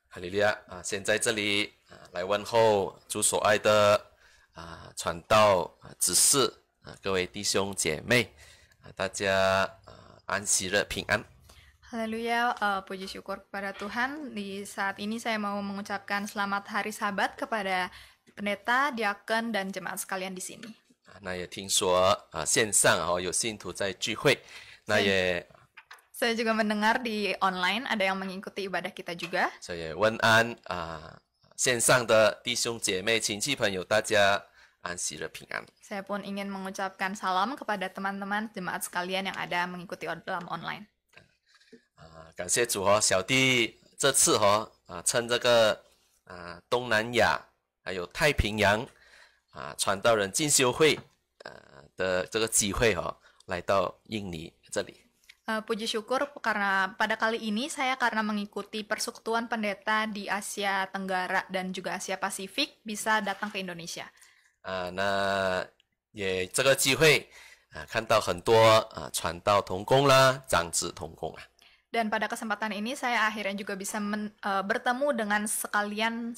哈利路亚先在这里来问候主所爱的传道执事各位弟兄姐妹大家安息日平安。Haleluya, puji syukur kepada Tuhan. Di saat ini saya mau mengucapkan selamat hari Sabat kepada pendeta, diakon, dan jemaat sekalian di sini. 那也听说线上有信徒在聚会，那也 Saya juga mendengar di online ada yang mengikuti ibadah kita juga. 所以问安线上的弟兄姐妹、亲戚朋友，大家安息日平安。 Saya pun ingin mengucapkan salam kepada teman-teman jemaat sekalian yang ada mengikuti dalam online. 感谢主小弟这次趁这个东南亚还有太平洋传道人进修会的这个机会来到印尼这里。 Puji syukur karena pada kali ini saya karena mengikuti persekutuan pendeta di Asia Tenggara dan juga Asia Pasifik bisa datang ke Indonesia. 那也这个机会看到很多传道同工啦、长子同工啊。 Dan pada kesempatan ini saya akhirnya juga bisa bertemu dengan sekalian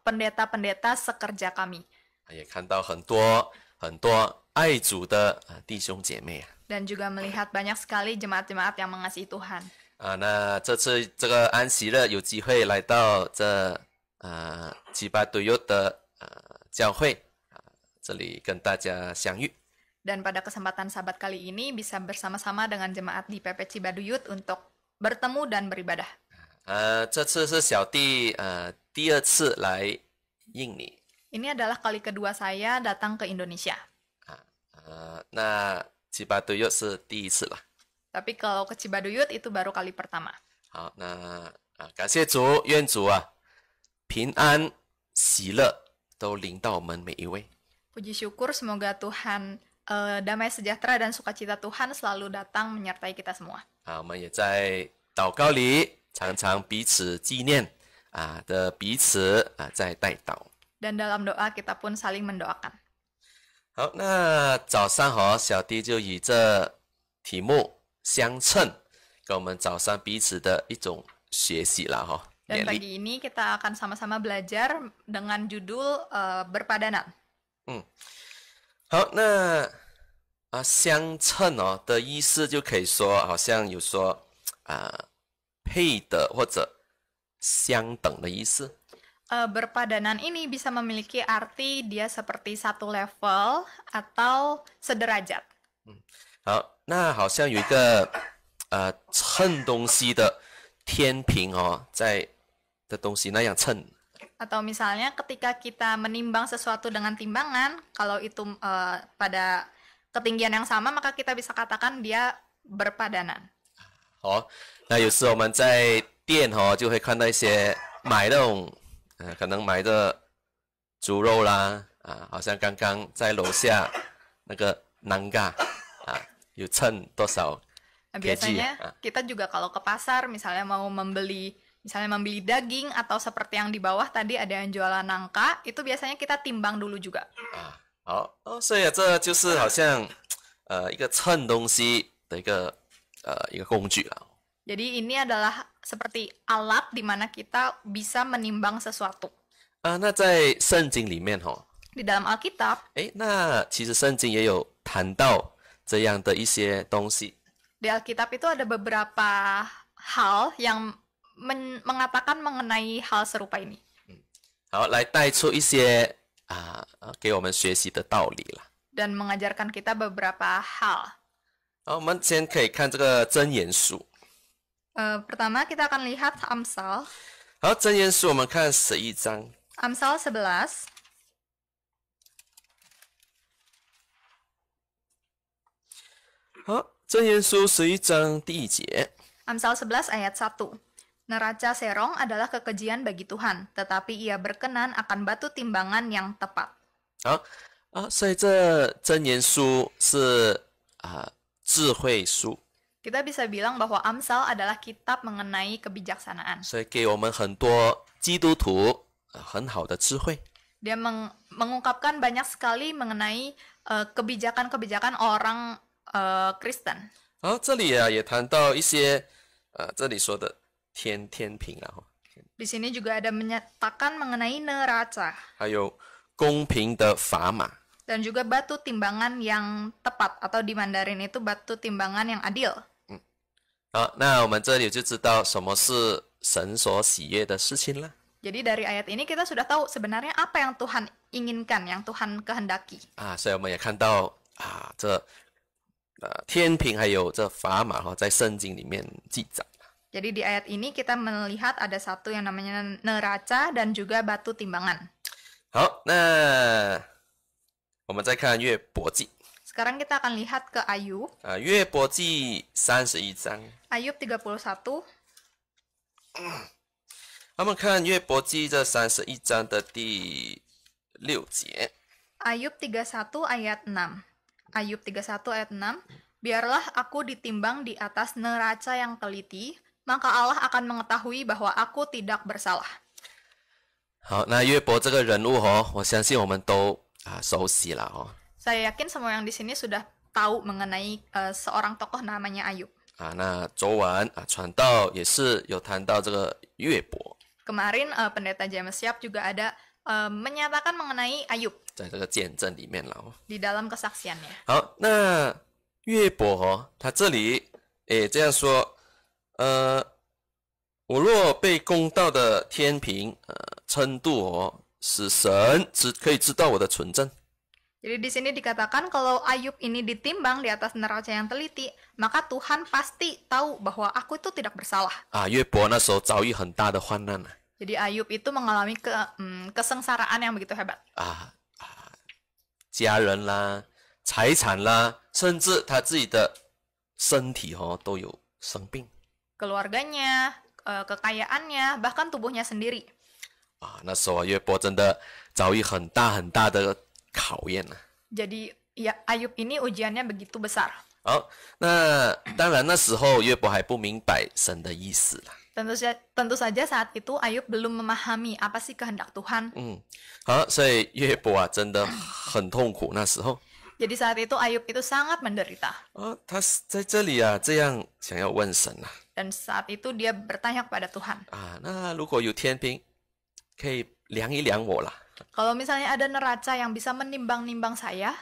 pendeta-pendeta sekerja kami. 也看到很多爱主的弟兄姐妹啊。 Dan juga melihat banyak sekali jemaat-jemaat yang mengasihi Tuhan. 那这次这个安息日有机会来到这吉巴多尤的教会这里跟大家相遇。 Dan pada kesempatan Sabat kali ini bisa bersama-sama dengan jemaat di PP Cibaduyut untuk bertemu dan beribadah. 这次是小弟第二次来印尼。 Ini adalah kali kedua saya datang ke Indonesia. 那吉巴多尤是第一次了。 Tapi kalau ke Cibaduyut itu baru kali pertama. 好，那感谢主，愿主平安喜乐都临到我们每一位。 Puji syukur semoga Tuhan damai sejahtera dan sukacita Tuhan selalu datang menyertai kita semua. 我们也在祷告里常常彼此纪念的彼此在代祷。 Dan dalam doa kita pun saling mendoakan. 好，那早上小弟就以这题目相称，跟我们早上彼此的一种学习啦勉 Dan 励。 pagi ini kita akan sama-sama belajar dengan judul berpadanan. 好，那相称的意思就可以说，好像有说配的或者相等的意思。 Berpadanan ini bisa memiliki arti dia seperti satu level atau sederajat. 好，那好像有一个称东西的天平在的东西那样称。 Atau misalnya ketika kita menimbang sesuatu dengan timbangan, kalau itu pada ketinggian yang sama, maka kita bisa katakan dia berpadanan. 好，那有时我们在店就会看到一些买那种可能买的猪肉啦好像刚刚在楼下那个nangka有称多少 Nah, biasanya kita juga kalau ke pasar misalnya mau membeli daging atau seperti yang di bawah tadi ada yang jualan nangka, itu biasanya kita timbang dulu juga. 好所以这就是好像一个称东西的一个工具啦。 Jadi ini adalah seperti alat di mana kita bisa menimbang sesuatu. 那在圣经里面Di dalam Alkitab, 那其实圣经也有谈到这样的一些东西。 di Alkitab itu ada beberapa hal yang mengatakan mengenai hal serupa ini. 好，来带出一些给我们学习的道理啦。 Dan mengajarkan kita beberapa hal. 好，我们先可以看这个箴言书。 Pertama kita akan lihat Amsal. 好，箴言书我们看11章。 Amsal 11. 好，箴言书11章第1节。 Amsal 11 ayat 1. Neraca serong adalah kekejian bagi Tuhan, tetapi ia berkenan akan batu timbangan yang tepat. 好所以这箴言书是智慧书， Kita bisa bilang bahwa Amsal adalah kitab mengenai kebijaksanaan. 所以给我们很多基督徒很好的智慧。 Dia mengungkapkan banyak sekali mengenai kebijakan-kebijakan orang Kristen. 好，这里也谈到一些这里说的天平 Di sini juga ada menyatakan mengenai neraca 还有公平的砝码。 dan juga batu timbangan yang tepat, atau di Mandarin itu batu timbangan yang adil. 好，那我们这里就知道什么是神所喜悦的事情了。 Jadi dari ayat ini kita sudah tahu sebenarnya apa yang Tuhan inginkan, yang Tuhan kehendaki. 所以我们也看到这天平还有这砝码在圣经里面记载。 Jadi di ayat ini kita melihat ada satu yang namanya neraca dan juga batu timbangan. 好，那我们再看约伯记 Sekarang kita akan lihat ke Ayub. 约伯记31章， Ayub 31. 我们看约伯记这31章的第6节。 Ayub 31 ayat 6. Ayub 31 ayat 6. Biarlah aku ditimbang di atas neraca yang teliti, maka Allah akan mengetahui bahwa aku tidak bersalah. 好，那约伯这个人物我相信我们都熟悉了Saya yakin semua yang di sini sudah tahu mengenai seorang tokoh namanya Ayub. 那昨晚传道也是有谈到这个约伯， Kemarin pendeta James Yap juga ada menyatakan mengenai Ayub 在这个见证里面了di dalam kesaksiannya. 好，那约伯他这里这样说，我若被公道的天平称度使神可以知道我的纯正。 Jadi di sini dikatakan kalau Ayub ini ditimbang di atas neraca yang teliti, maka Tuhan pasti tahu bahwa aku itu tidak bersalah. 约伯那时候遭遇很大的患难 Jadi Ayub itu mengalami kesengsaraan yang begitu hebat. 家人啦、财产啦，甚至他自己的身体都有生病 Keluarganya, kekayaannya, bahkan tubuhnya sendiri. 那时候约伯真的遭遇很大很大的考验 Jadi ya Ayub ini ujiannya begitu besar. 好，那当然那时候约伯还不明白神的意思啦。 Tentu saja saat itu Ayub belum memahami apa sih kehendak Tuhan. 好，所以约伯真的很痛苦那时候。 Jadi saat itu Ayub itu sangat menderita. 他在这里这样想要问神 Dan saat itu dia bertanya kepada Tuhan. 那如果有天平，可以量一量我啦。 Kalau misalnya ada neraca yang bisa menimbang-nimbang saya,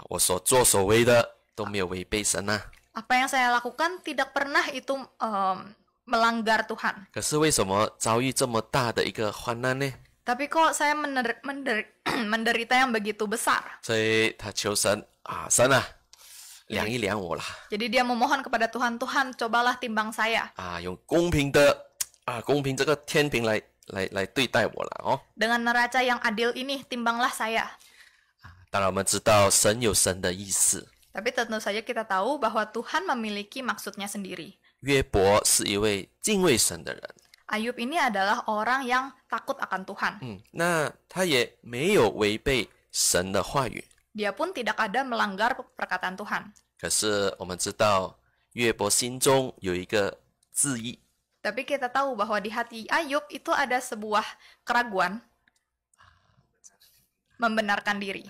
我所作所为的都没有违背神 apa yang saya lakukan tidak pernah itu melanggar Tuhan. 可是为什么遭遇这么大的一个患难呢？ Tapi kok saya menderita yang begitu besar. 所以他求神神量一量我啦。 Jadi dia memohon kepada Tuhan, Tuhan cobalah timbang saya. 用公平这个天平来对待我了 Dengan neraca yang adil ini timbanglah saya. 当然我们知道神有神的意思。 Tapi tentu saja kita tahu bahwa Tuhan memiliki maksudnya sendiri. 约伯是一位敬畏神的人， Ayub ini adalah orang yang takut akan Tuhan. 那他也没有违背神的话语。 Dia pun tidak ada melanggar perkataan Tuhan. 可是我们知道约伯心中有一个质疑， Tapi kita tahu bahwa di hati Ayub itu ada sebuah keraguan membenarkan diri.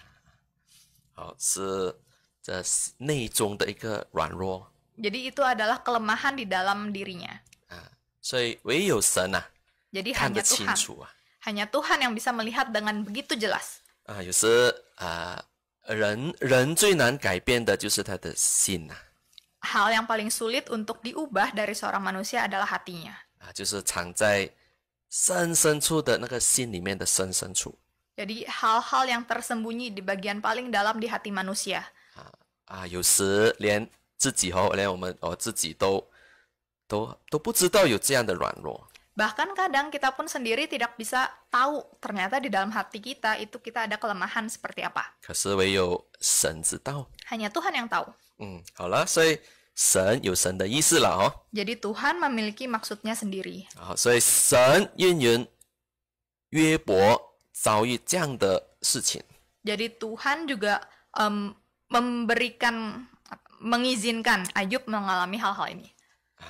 是这内中的一个软弱 Jadi itu adalah kelemahan di dalam dirinya. 所以唯有神Jadi 看得 hanya 清 Tuhan. 楚 Hanya Tuhan yang bisa melihat dengan begitu jelas. 有时人最难改变的就是他的心 Hal yang paling sulit untuk diubah dari seorang manusia adalah hatinya. 就是藏在深处的那个心里面的深处 Jadi hal-hal yang tersembunyi di bagian paling dalam di hati manusia. 有时连自己连我们自己都不知道有这样的软弱。 Bahkan kadang kita pun sendiri tidak bisa tahu ternyata di dalam hati kita itu kita ada kelemahan seperti apa. 可是唯有神知道。 Hanya Tuhan yang tahu. 好了，所以神有神的意思了 Jadi Tuhan memiliki maksudnya sendiri. 所以神应允约伯遭遇这样的事情。 Jadi Tuhan juga mengizinkan Ayub mengalami hal-hal ini.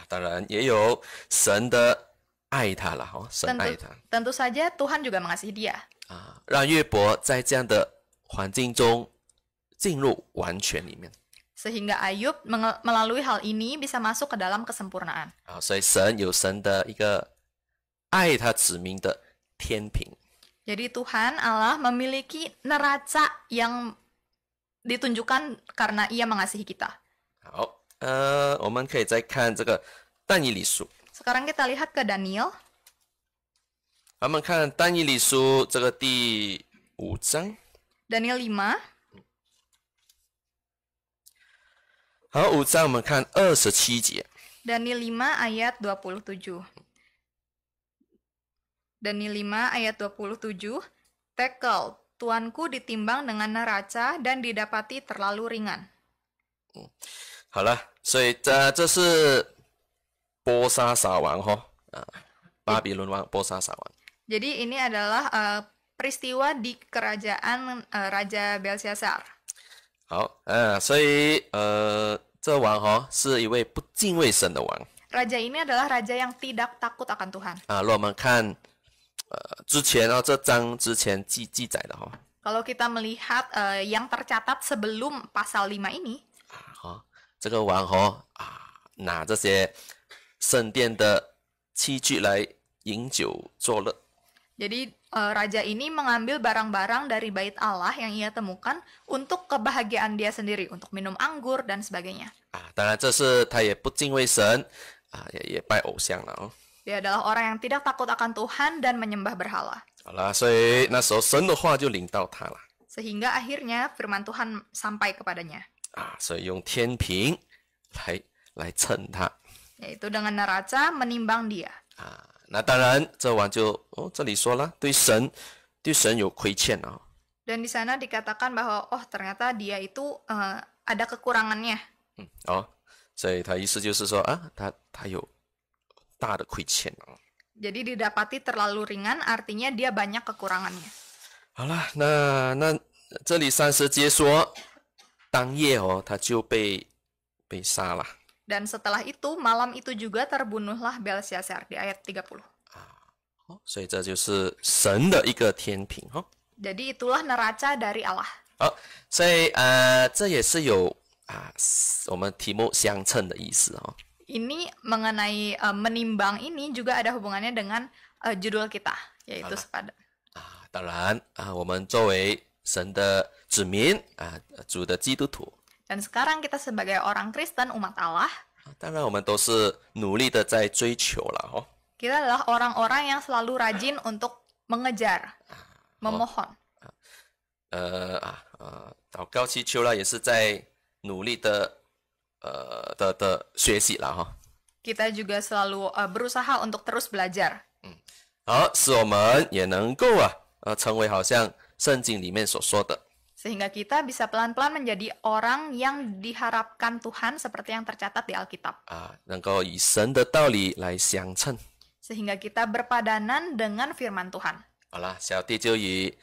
当然也有神的爱他了神爱他 Tentu saja Tuhan juga mengasihi dia. 让约伯在这样的环境中进入完全里面 Sehingga Ayub melalui hal ini bisa masuk ke dalam kesempurnaan. 所以神有神的一个爱他子民的天平。 Jadi Tuhan Allah memiliki neraca yang ditunjukkan karena Ia mengasihi kita. 好，我们可以再看这个但以理书。 Sekarang kita lihat ke Daniel. 我们看但以理书这个第5章。 Daniel 5. 好，5章我们看27节。 Daniel 5 ayat 27. Daniel 5 ayat 27. Tekel, tuanku ditimbang dengan neraca dan didapati terlalu ringan. 好了，所以这是波沙撒王巴比伦王波沙撒王。 Jadi ini adalah peristiwa di kerajaan Raja Belshazzar. 好，所以这王是一位不敬畏神的王。 Raja ini adalah raja yang tidak takut akan Tuhan. 如果我们看之前这章之前记载的Kalau kita melihat yang tercatat sebelum pasal 5 ini, 这个王拿这些圣殿的器具来饮酒作乐。 jadi raja ini mengambil barang-barang dari bait Allah yang ia temukan untuk kebahagiaan dia sendiri, untuk minum anggur dan sebagainya. 当然这是他也不敬畏神也拜偶像了。 Dia adalah orang yang tidak takut akan Tuhan dan menyembah berhala. 好了，所以那时候神的话就临到他了。 Sehingga akhirnya firman Tuhan sampai kepadanya. 所以用天平来称他。 Yaitu dengan neraca menimbang dia. 那当然这王就这里说了，对神有亏欠啊。 Dan di sana dikatakan bahwa ternyata dia itu ada kekurangannya. 所以他意思就是说他有大的亏欠啊。 Jadi didapati terlalu ringan, artinya dia banyak kekurangannya. 好了，那这里30节说，当夜他就被杀了。 Dan setelah itu, malam itu juga terbunuhlah Belshazzar di ayat 30. 所以这就是神的一个天平。 Jadi itulah neraca dari Allah. 好，所以这也是有我们题目相称的意思。 Ini mengenai menimbang ini juga ada hubungannya dengan judul kita, yaitu sepadan. 当然我们作为神的子民主的基督徒， Dan sekarang kita sebagai orang Kristen, umat Allah, 当然我们都是努力的在追求了。 kita adalah orang-orang yang selalu rajin untuk mengejar, memohon. 祷告祈求了，也是在努力的学习了。 Kita juga selalu berusaha untuk terus belajar. 好，使我们也能够成为好像圣经里面所说的。 Sehingga kita bisa pelan-pelan menjadi orang yang diharapkan Tuhan seperti yang tercatat di Alkitab. 能够以神的道理来相称。 Sehingga kita berpadanan dengan firman Tuhan. 好了，小弟就以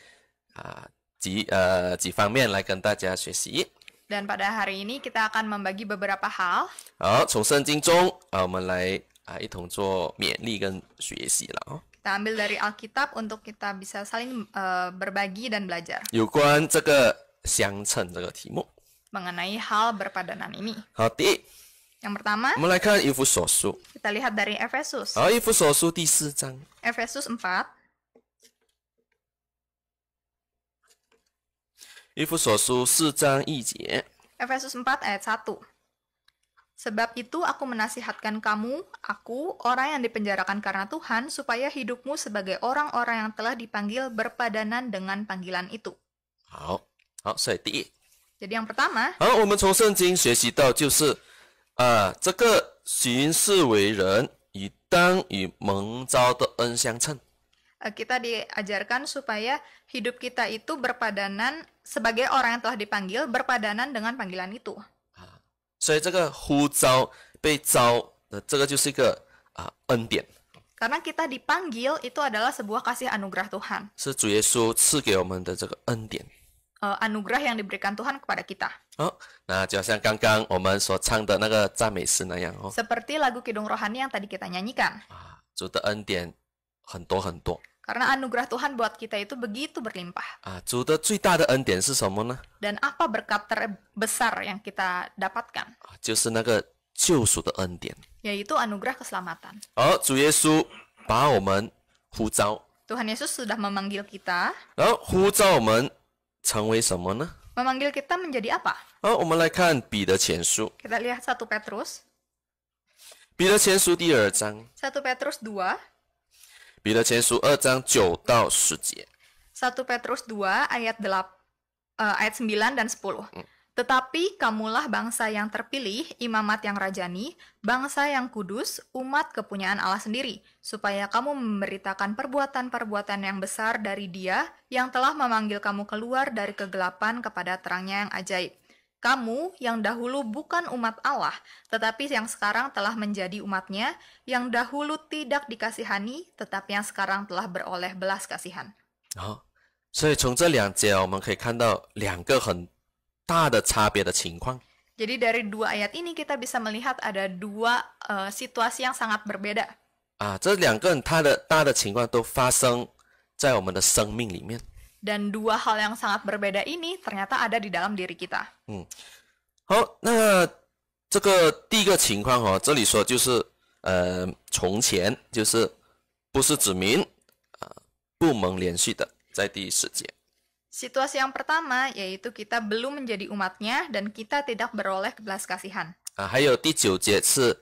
几方面来跟大家学习。 Dan pada hari ini kita akan membagi beberapa hal. 好，从圣经中我们来一同做勉励跟学习了。 Kita ambil dari Alkitab untuk kita bisa saling berbagi dan belajar 有关这个相称这个题目。 mengenai hal berpadanan ini. 好，第一， Yang pertama, 我们来看以弗所书。 kita lihat dari Efesus. 好，以弗所书第4章。 Efesus 4. 以弗所书4章1节。 Efesus 4 ayat 1. Sebab itu aku menasihatkan kamu, aku, orang yang dipenjarakan karena Tuhan, supaya hidupmu sebagai orang-orang yang telah dipanggil berpadanan dengan panggilan itu. 好，所以第一， Jadi yang pertama, 好，我们从圣经学习到就是这个行事为人，以当与蒙召的恩相称。 kita diajarkan supaya hidup kita itu berpadanan sebagai orang yang telah dipanggil, berpadanan dengan panggilan itu. 所以这个呼召被召的这个就是一个恩典， Karena kita dipanggil itu adalah sebuah kasih anugerah Tuhan. 是主耶稣赐给我们的这个恩典。 Anugerah yang diberikan Tuhan kepada kita. 好，那就好像刚刚我们所唱的那个赞美诗那样Seperti lagu Kidung Rohani yang tadi kita nyanyikan. 主的恩典很多很多 Karena anugerah Tuhan buat kita itu begitu berlimpah. 主的最大的恩典是什么呢？ Dan apa berkat terbesar yang kita dapatkan? 就是那个救赎的恩典。 Yaitu anugerah keselamatan. 主耶稣把我们呼召， Tuhan Yesus sudah memanggil kita. 然后呼召我们成为什么呢？ Memanggil kita menjadi apa? 好，我们来看彼得前书， Kita lihat 1 Petrus. 彼得前书第2章， 1 Petrus 2. 彼得前书2章9到10节。 1 Petrus 2 ayat 9 dan 10. Tetapi kamulah bangsa yang terpilih, imamat yang rajani, bangsa yang kudus, umat kepunyaan Allah sendiri, supaya kamu memberitakan perbuatan-perbuatan yang besar dari Dia yang telah memanggil kamu keluar dari kegelapan kepada terangnya yang ajaib. Kamu yang dahulu bukan umat Allah, tetapi yang sekarang telah menjadi umatnya, yang dahulu tidak dikasihani, tetapi yang sekarang telah beroleh belas kasihan. 好，所以从这2节我们可以看到2个很大的差别的情况。 Jadi dari 2 ayat ini kita bisa melihat ada 2 situasi yang sangat berbeda. 这2个很大的情况都发生在我们的生命里面。 Dan 2 hal yang sangat berbeda ini ternyata ada di dalam diri kita. 好，那这个第一个情况这里说就是从前就是不是子民不蒙连续的，在第10节。 Situasi yang pertama yaitu kita belum menjadi umatnya dan kita tidak beroleh belas kasihan. 还有第9节是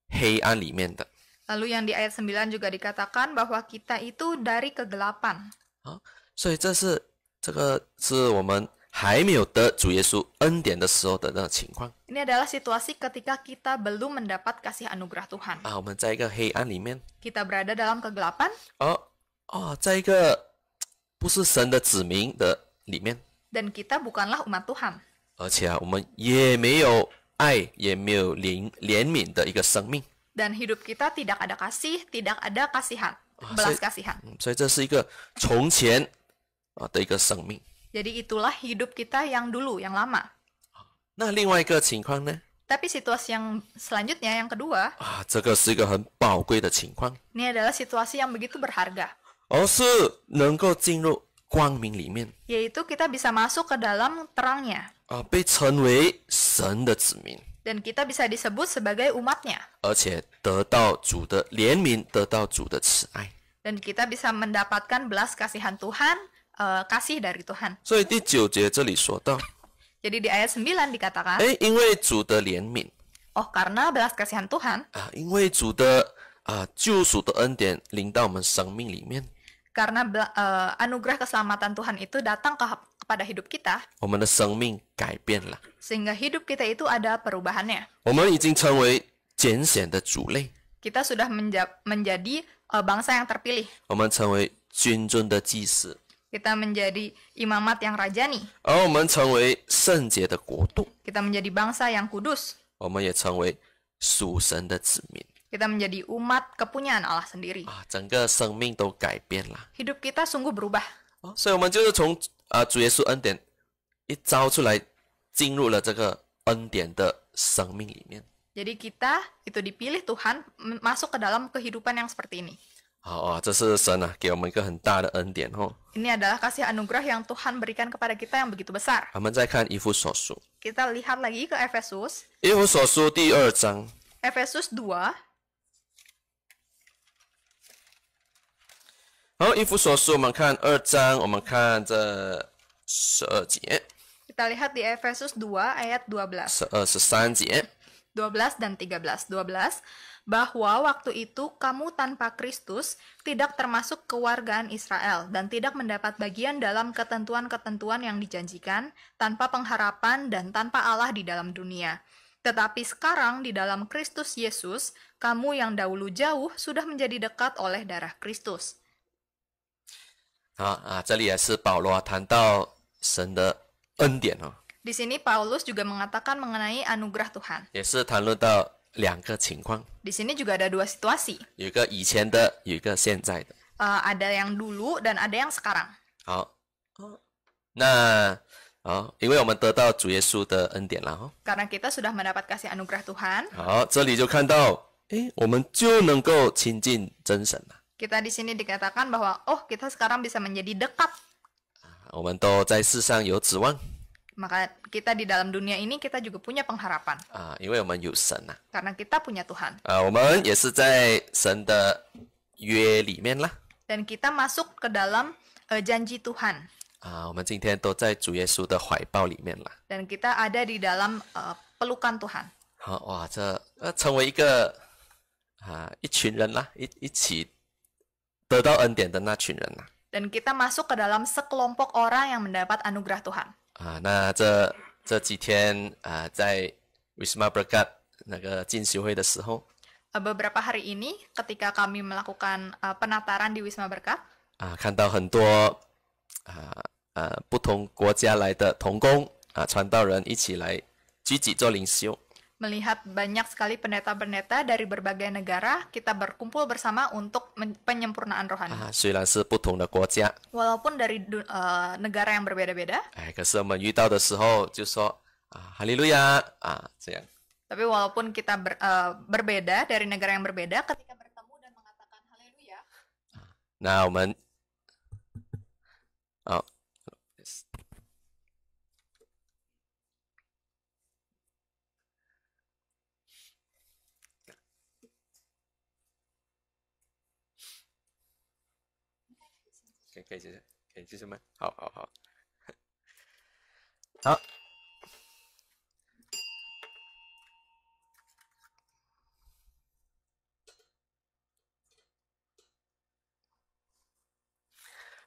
黑暗里面的。 Lalu yang di ayat 9 juga dikatakan bahwa kita itu dari kegelapan. 所以这个是我们还没有得主耶稣恩典的时候的那个情况。 Ini adalah situasi ketika kita belum mendapat kasih anugerah Tuhan. 我们在一个黑暗里面。 Kita berada dalam kegelapan. 在一个不是神的子民的里面。 Dan kita bukanlah umat Tuhan. 而且我们也没有爱，也没有怜悯的一个生命。 Dan hidup kita tidak ada kasih, tidak ada kasihan, belas kasihan. 所以这是一个从前的一个生命。 Jadi itulah hidup kita yang dulu, yang lama. 那另外一个情况呢？ Tapi situasi yang selanjutnya, yang kedua, 这个是一个很宝贵的情况， ini adalah situasi yang begitu berharga. 是能够进入光明里面， Yaitu kita bisa masuk ke dalam terangnya. 被称为神的子民， Dan kita bisa disebut sebagai umatnya. 而且得到主的怜悯，得到主的慈爱。 Dan kita bisa mendapatkan belas kasihan Tuhan, kasih dari Tuhan. 所以第9节这里说到， Jadi di ayat 9 dikatakan, 因为主的怜悯， oh karena belas kasihan Tuhan, 因为主的救赎的恩典临到我们生命里面， karena anugerah keselamatan Tuhan itu datang kepada hidup kita, 我们的生命改变了， sehingga hidup kita itu ada perubahannya. 我们已经成为拣选的族类， Kita sudah menjadi bangsa yang terpilih. 我们成为君尊的祭司， Kita menjadi imamat yang rajani. 而我们成为圣洁的国度， Kita menjadi bangsa yang kudus. 我们也成为属神的子民。 Kita menjadi umat kepunyaan Allah sendiri. 整个生命都改变了。 Hidup kita sungguh berubah. 所以我们就是从主耶稣恩典一招出来，进入了这个恩典的生命里面。 Jadi kita itu dipilih Tuhan masuk ke dalam kehidupan yang seperti ini. 这是神给我们一个很大的恩典哦。 Ini adalah kasih anugerah yang Tuhan berikan kepada kita yang begitu besar. 我们再看以弗所书， Kita lihat lagi ke Efesus. 以弗所书第2章， Efesus 2. 然后以弗所书我们看2章，我们看这12节、 Kita lihat di Efesus 2 ayat 12. 13节。 12 dan 13. 12, bahwa waktu itu kamu tanpa Kristus tidak termasuk kewargaan Israel dan tidak mendapat bagian dalam ketentuan-ketentuan yang dijanjikan, tanpa pengharapan dan tanpa Allah di dalam dunia. Tetapi sekarang di dalam Kristus Yesus, kamu yang dahulu jauh sudah menjadi dekat oleh darah Kristus. 这里也是保罗谈到神的恩典哦， Di sini Paulus juga mengatakan mengenai anugerah Tuhan. 也是谈论到2个情况， Di sini juga ada 2 situasi. 有一个以前的，有一个现在的。 Ada yang dulu dan ada yang sekarang. 那因为我们得到主耶稣的恩典了哦， Karena kita sudah mendapat kasih anugerah Tuhan, 这里就看到，我们就能够亲近真神了。 kita di sini dikatakan bahwa kita sekarang bisa menjadi dekat. 我们都在世上有指望 Maka kita di dalam dunia ini kita juga punya pengharapan 因为我们有神啊， karena kita punya Tuhan. 我们也是在神的约里面啦。Dan kita masuk ke dalam janji Tuhan. 我们今天都在主耶稣的怀抱里面了。 Dan kita ada di dalam pelukan Tuhan. 好哇，这成为一个一群人啦，一起得到恩典的那群人啦。 Dan kita masuk ke dalam sekelompok orang yang mendapat anugerah Tuhan. 那这几天在 Wisma Berkat 那个进修会的时候， Beberapa hari ini ketika kami melakukan penataran di Wisma Berkat, 看到很多不同国家来的同工传道人一起来聚集做领袖。 melihat banyak sekali pendeta-pendeta dari berbagai negara, kita berkumpul bersama untuk penyempurnaan rohani. 虽然是不同的国家， Walaupun dari negara yang berbeda-beda, 可是我们遇到的时候就说哈利路亚这样。 tapi walaupun kita berbeda dari negara yang berbeda, ketika bertemu dan mengatakan haleluya, 那我们可以继续，可以继续吗？好。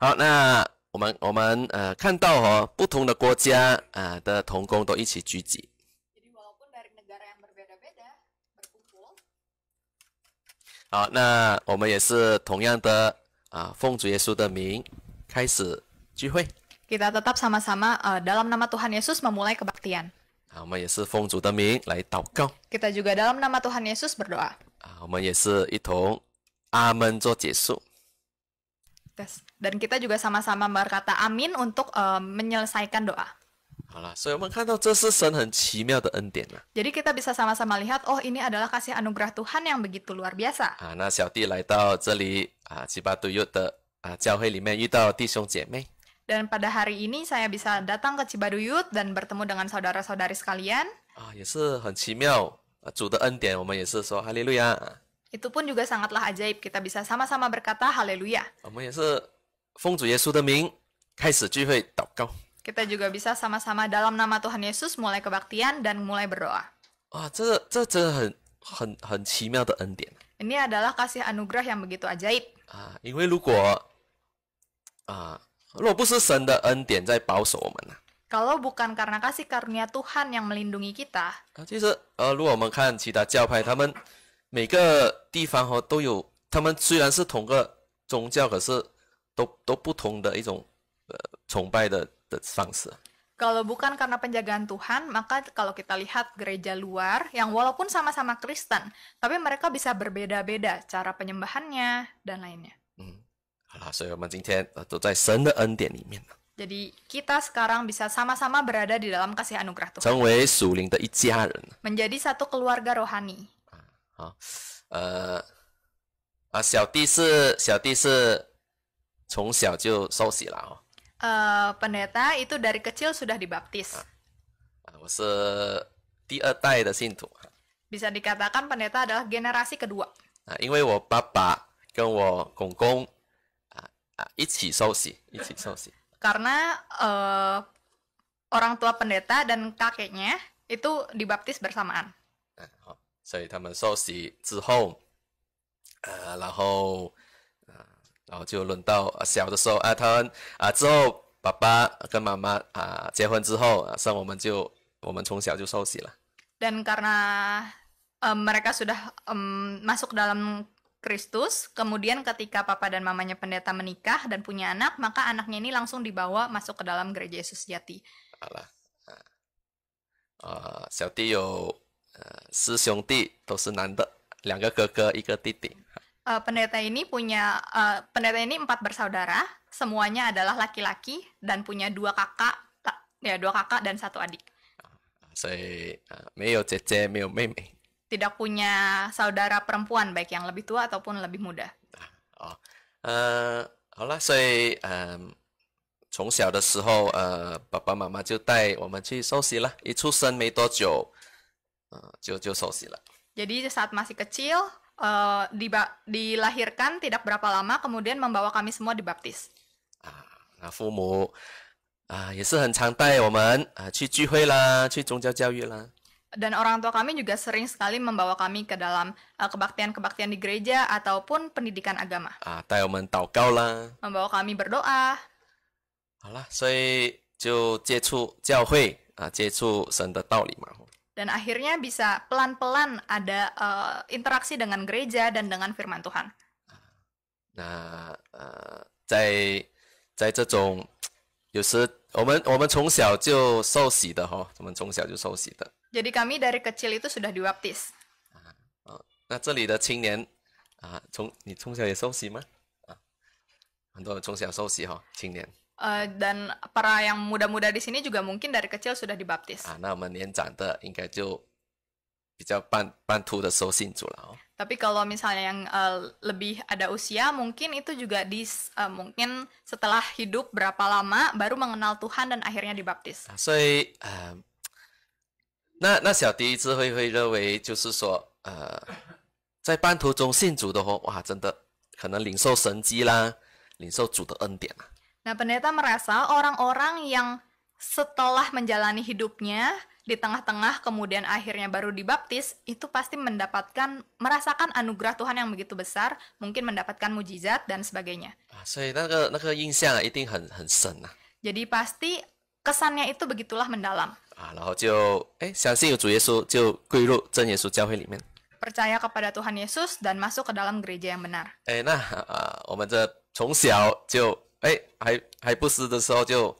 好，那我们看到不同的国家的同工都一起聚集。 jadi walaupun dari negara yang berbeda-beda berkumpul, 好，那我们也是同样的奉主耶稣的名开始聚会。 kita tetap sama-sama dalam nama Tuhan Yesus memulai kebaktian. 我们也是奉主的名来祷告。 Kita juga dalam nama Tuhan Yesus berdoa. 我们也是一同阿门做结束。 Dan kita juga sama-sama berkata amin untuk menyelesaikan doa. 好了，所以我们看到这是神很奇妙的恩典啊。 Jadi kita bisa sama-sama lihat, oh ini adalah kasih anugerah Tuhan yang begitu luar biasa. 那小弟来到这里吉巴杜尤的教会里面遇到弟兄姐妹。 Dan pada hari ini saya bisa datang ke Cibaduyut dan bertemu dengan saudara-saudari sekalian. 也是很奇妙主的恩典，我们也是说哈利路亚。 Itu pun juga sangatlah ajaib, kita bisa sama-sama berkata haleluya. 我们也是奉主耶稣的名开始聚会祷告。 Kita juga bisa sama-sama dalam nama Tuhan Yesus mulai kebaktian dan mulai berdoa. 这真的很奇妙的恩典。 Ini adalah kasih anugerah yang begitu ajaib. 因为如果不是神的恩典在保守我们 Kalau bukan karena kasih karunia Tuhan yang melindungi kita, 其实如果我们看其他教派，他们每个地方都有，他们虽然是同个宗教，可是都不同的一种崇拜的方式。 kalau bukan karena penjagaan Tuhan, maka kalau kita lihat gereja luar yang walaupun sama-sama Kristen, tapi mereka bisa berbeda-beda cara penyembahannya dan lainnya. 好了，所以我们今天都在神的恩典里面， Jadi kita sekarang bisa sama-sama berada di dalam kasih anugerah Tuhan, 成为属灵的一家人。 menjadi satu keluarga rohani. 小弟是从小就受洗了Pendeta itu dari kecil sudah dibaptis. 我是第二代的信徒 Bisa dikatakan pendeta adalah generasi kedua. 因为我爸爸跟我公公一起受洗。 Karena orang tua pendeta dan kakeknya itu dibaptis bersamaan. 所以他们受洗之后然后就轮到小的时候他们之后爸爸跟妈妈结婚之后生我们从小就受洗了。 Dan karena mereka sudah masuk dalam Kristus, kemudian ketika papa dan mamanya pendeta menikah dan punya anak, maka anaknya ini langsung dibawa masuk ke dalam gereja Yesus Sejati. 好了小弟有4兄弟，都是男的，2个哥哥，1个弟弟。 pendeta ini 4 bersaudara, semuanya adalah laki-laki dan punya 2 kakak dan 1 adik. 所以没有姐姐，没有妹妹。 Tidak punya saudara perempuan, baik yang lebih tua ataupun lebih muda. 好了，所以从小的时候爸爸妈妈就带我们去受洗了，一出生没多久就受洗了。 Jadi saat masih kecil, dilahirkan tidak berapa lama, kemudian membawa kami semua dibaptis. 那父母也是很常带我们去聚会啦，去宗教教育啦。 Dan orang tua kami juga sering sekali membawa kami ke dalam kebaktian-kebaktian di gereja ataupun pendidikan agama. 带我们祷告啦。 Membawa kami berdoa. 好啦，所以就接触教会接触神的道理嘛。 Dan akhirnya bisa pelan-pelan ada interaksi dengan gereja dan dengan firman Tuhan. 那在这种有时我们从小就受洗的哈，我们从小就受洗的。 Jadi kami dari kecil itu sudah dibaptis. 那这里的青年你从小也受洗吗？很多人从小受洗哈，青年。 Dan para yang muda-muda di sini juga mungkin dari kecil sudah dibaptis. 那我们年长的应该就比较半途的时候信主了哦。 Tapi kalau misalnya yang lebih ada usia, mungkin itu juga mungkin setelah hidup berapa lama baru mengenal Tuhan dan akhirnya dibaptis. 所以那小弟智慧会认为，就是说在半途中信主的话，哇，真的可能领受神迹啦，领受主的恩典啊。 Nah, pendeta merasa orang-orang yang setelah menjalani hidupnya di tengah-tengah kemudian akhirnya baru dibaptis, itu pasti merasakan anugerah Tuhan yang begitu besar, mungkin mendapatkan mujizat dan sebagainya. 所以那个印象一定很深啊。 Jadi pasti kesannya itu begitulah mendalam. 然后就相信有主耶稣，就归入真耶稣教会里面。 Percaya kepada Tuhan Yesus dan masuk ke dalam gereja yang benar. 那我们这从小就还不是的时候就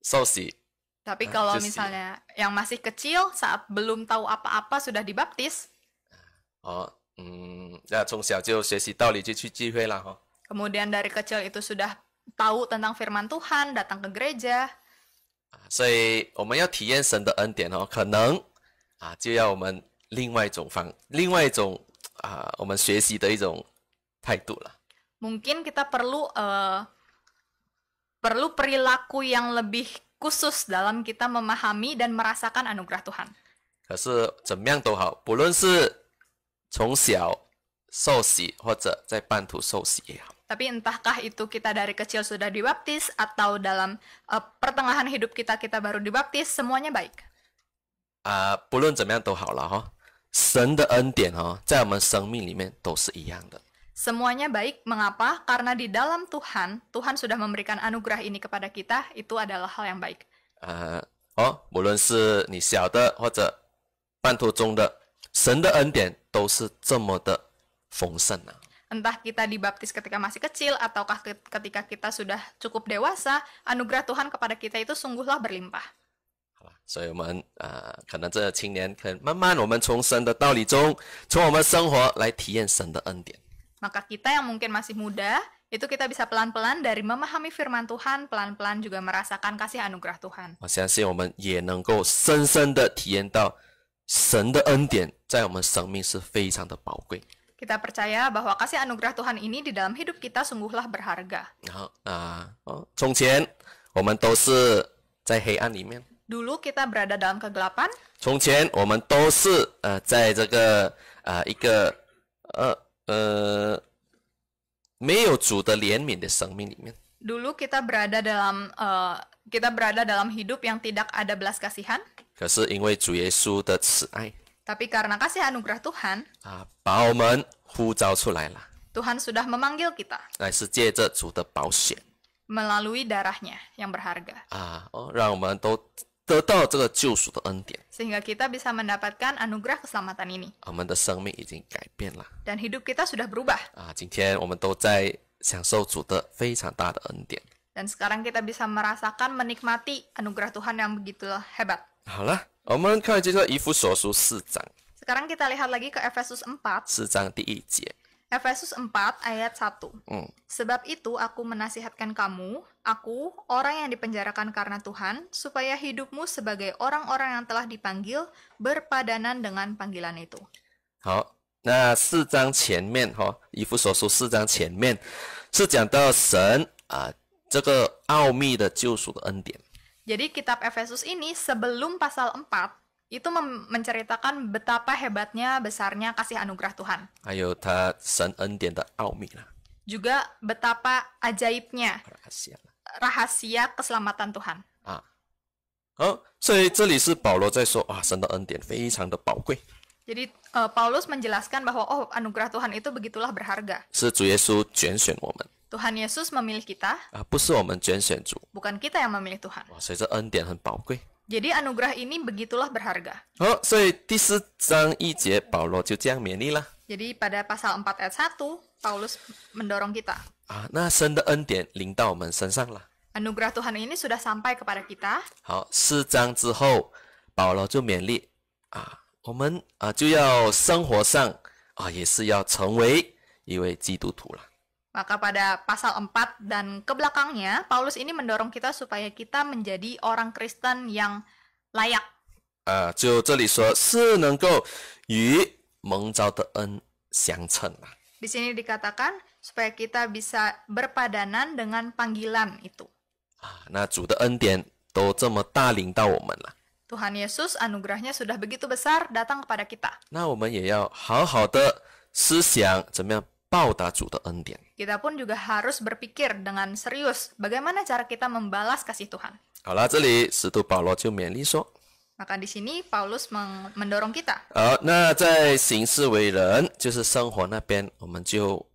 受洗。 Tapi kalau misalnya yang masih kecil saat belum tahu apa-apa sudah dibaptis. 那从小就学习道理就去聚会了哈。 Kemudian dari kecil itu sudah tahu tentang firman Tuhan, datang ke gereja. 所以我们要体验神的恩典可能就要我们另外一种我们学习的一种态度了。 Mungkin kita perlu perilaku yang lebih khusus dalam kita memahami dan merasakan anugerah Tuhan. 可是怎么样都好，不论是从小受洗或者在半途受洗也好。 Tapi entahkah itu kita dari kecil sudah dibaptis atau dalam pertengahan hidup kita baru dibaptis, semuanya baik. 不论怎么样都好了哈，神的恩典在我们生命里面都是一样的。 Semuanya baik, mengapa? Karena di dalam Tuhan sudah memberikan anugerah ini kepada kita, itu adalah hal yang baik. 无论是你小的或者半途中的，神的恩典都是这么的丰盛啊。 Entah kita dibaptis ketika masih kecil ataukah ketika kita sudah cukup dewasa, anugerah Tuhan kepada kita itu sungguhlah berlimpah. 所以我们可能这青年可能慢慢我们从神的道理中，从我们生活来体验神的恩典。 Maka kita yang mungkin masih muda, itu kita bisa pelan-pelan dari memahami firman Tuhan, pelan-pelan juga merasakan kasih anugerah Tuhan. 我相信我们也能够深深的体验到神的恩典在我们生命是非常的宝贵。 Kita percaya bahwa kasih anugerah Tuhan ini di dalam hidup kita sungguhlah berharga. 然后从前我们都是在黑暗里面， Dulu kita berada dalam kegelapan. 从前我们都是在这个一个没有主的怜悯的生命里面。 Dulu kita berada dalam hidup yang tidak ada belas kasihan. 可是因为主耶稣的慈爱 Tapi karena kasih anugerah Tuhan, 把我们呼召出来了， Tuhan sudah memanggil kita 乃是借着主的宝血 melalui darahnya yang berharga. 让我们都得到这个救赎的恩典， Sehingga kita bisa mendapatkan anugerah keselamatan ini. 我们的生命已经改变了 Dan hidup kita sudah berubah. 今天我们都在享受主的非常大的恩典。 Dan sekarang kita bisa merasakan, menikmati anugerah Tuhan yang begitu hebat. 好了，我们看这个以弗所书4章 Sekarang kita lihat lagi ke Efesus 4. 4章第1节。 Efesus 4 ayat 1. Sebab itu aku menasihatkan kamu, aku, orang yang dipenjarakan karena Tuhan, supaya hidupmu sebagai orang-orang yang telah dipanggil berpadanan dengan panggilan itu. 好，那4章前面以弗所书4章前面是讲到神这个奥秘的救赎的恩典。 Jadi kitab Efesus ini sebelum pasal 4 itu menceritakan betapa hebatnya, besarnya kasih anugerah Tuhan. 还有他神恩典的奥秘啦， Juga betapa ajaibnya 把它写了 rahasia keselamatan Tuhan. 啊。好，所以这里是保罗在说啊，神的恩典非常的宝贵， Jadi Paulus menjelaskan bahwa anugerah Tuhan itu begitulah berharga. 是主耶稣拣选我们 Tuhan Yesus memilih kita, 啊，不是我们拣选主 bukan kita yang memilih Tuhan. 哇，所以这恩典很宝贵。 Jadi anugerah ini begitulah berharga. 好，所以第4章1节，保罗就这样勉励了 Jadi pada pasal 4 ayat 1, Paulus mendorong kita. 啊，那神的恩典临到我们身上了。 Anugerah Tuhan ini sudah sampai kepada kita. 好，4章之后，保罗就勉励啊，我们啊就要生活上啊也是要成为一位基督徒了。 Maka pada pasal 4 dan ke belakangnya, Paulus ini mendorong kita supaya kita menjadi orang Kristen yang layak. 啊，就这里说是能够与蒙召的恩相称啊。 Di sini dikatakan supaya kita bisa berpadanan dengan panggilan itu. 啊，那主的恩典都这么大临到我们了， Tuhan Yesus anugerahnya sudah begitu besar datang kepada kita. 那我们也要好好的思想怎么样报答主的恩典。 Kita pun juga harus berpikir dengan serius bagaimana cara kita membalas kasih Tuhan. 好了，这里使徒保罗就勉励说， Maka di sini Paulus mendorong kita. 好，那在行事为人，就是生活那边，我们就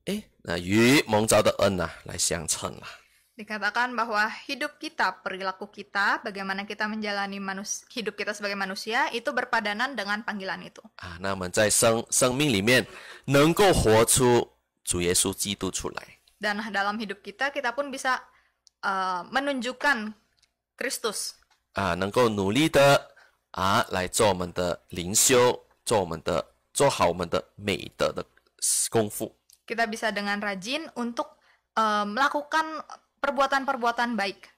那与蒙召的恩来相称了。 Dikatakan bahwa hidup kita, perilaku kita, bagaimana kita menjalani hidup kita sebagai manusia, itu berpadanan dengan panggilan itu. 啊，那我们在生命里面能够活出主耶稣基督出来。 Dan dalam hidup kita, kita pun bisa menunjukkan Kristus. 啊，能够努力的来做我们的灵修，做好我们的美德的功夫。 Kita bisa dengan rajin untuk melakukan perbuatan-perbuatan baik.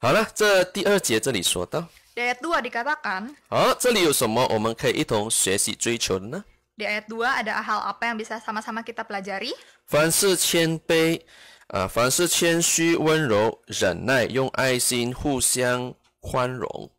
好了，这第2节这里说到， Di ayat 2 dikatakan, 好，这里有什么我们可以一同学习追求的呢？ di ayat 2 ada hal apa yang bisa sama-sama kita pelajari? 凡事谦卑，凡事谦虚、温柔、忍耐，用爱心互相宽容。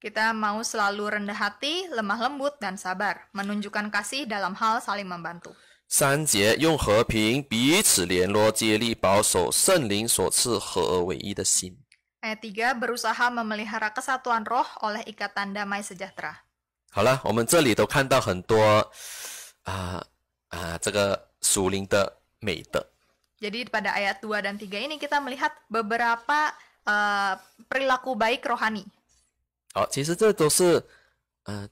Kita mau selalu rendah hati, lemah lembut, dan sabar, menunjukkan kasih dalam hal saling membantu. 3节用和平彼此联络，竭力保守圣灵所赐合而为一的心。 Ayat 3, berusaha memelihara kesatuan roh oleh ikatan damai sejahtera. 好了，我们这里都看到很多这个属灵的美德。 Jadi pada ayat 2 dan 3 ini kita melihat beberapa perilaku baik rohani. 好，其实这都是